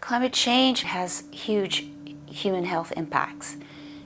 Climate change has huge human health impacts.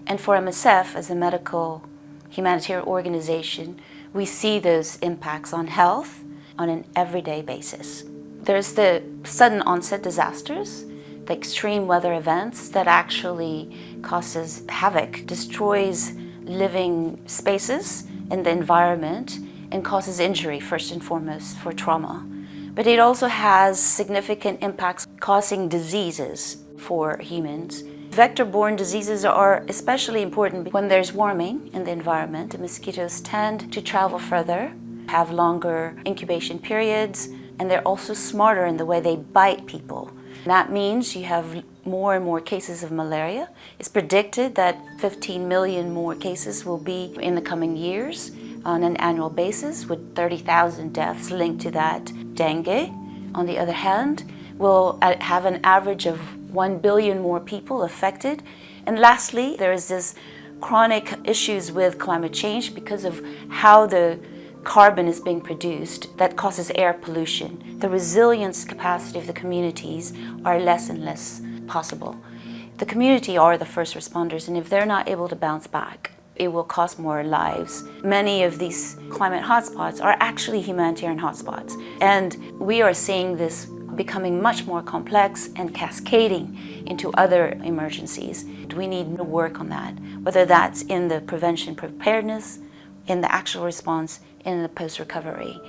And for MSF, as a medical humanitarian organization, we see those impacts on health on an everyday basis. There's the sudden onset disasters, the extreme weather events that actually causes havoc, destroys living spaces in the environment, and causes injury, first and foremost, for trauma. But it also has significant impacts causing diseases for humans. Vector-borne diseases are especially important when there's warming in the environment. The mosquitoes tend to travel further, have longer incubation periods, and they're also smarter in the way they bite people. That means you have more and more cases of malaria. It's predicted that 15 million more cases will be in the coming years on an annual basis, with 30,000 deaths linked to that. Dengue, on the other hand, will have an average of 1 billion more people affected. And lastly, there is this chronic issues with climate change because of how the carbon is being produced that causes air pollution. The resilience capacity of the communities are less and less possible. The community are the first responders, and if they're not able to bounce back, it will cost more lives. Many of these climate hotspots are actually humanitarian hotspots, and we are seeing this becoming much more complex and cascading into other emergencies. We need to work on that, whether that's in the prevention preparedness, in the actual response, in the post-recovery.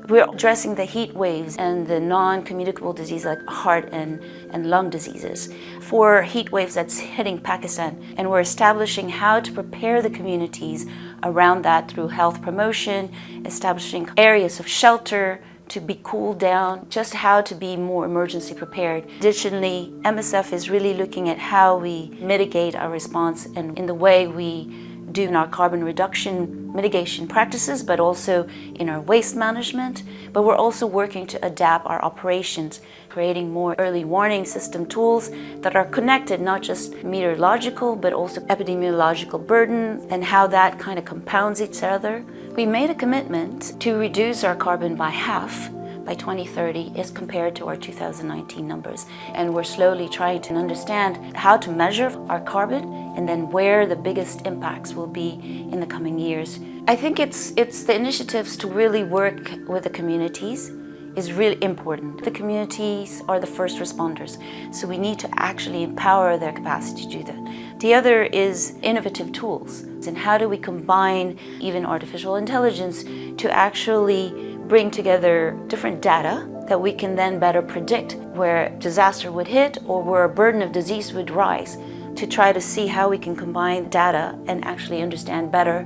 We're addressing the heat waves and the non-communicable diseases like heart and lung diseases. For heat waves that's hitting Pakistan, and we're establishing how to prepare the communities around that through health promotion, establishing areas of shelter to be cooled down, just how to be more emergency prepared. Additionally, MSF is really looking at how we mitigate our response and in the way we do in our carbon reduction mitigation practices, but also in our waste management. But we're also working to adapt our operations, creating more early warning system tools that are connected, not just meteorological, but also epidemiological burden and how that kind of compounds each other. We made a commitment to reduce our carbon by half by 2030 as compared to our 2019 numbers. And we're slowly trying to understand how to measure our carbon and then where the biggest impacts will be in the coming years. I think it's the initiatives to really work with the communities is really important. The communities are the first responders, so we need to actually empower their capacity to do that. The other is innovative tools, and how do we combine even artificial intelligence to actually bring together different data that we can then better predict where disaster would hit or where a burden of disease would rise, to try to see how we can combine data and actually understand better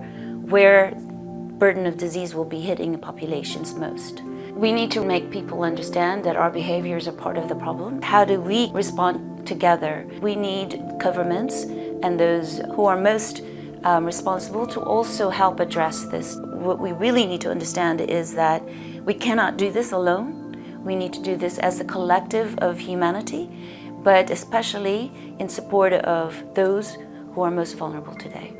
where burden of disease will be hitting the populations most. We need to make people understand that our behaviors are part of the problem. How do we respond together? We need governments and those who are most responsible to also help address this. What we really need to understand is that we cannot do this alone. We need to do this as a collective of humanity, but especially in support of those who are most vulnerable today.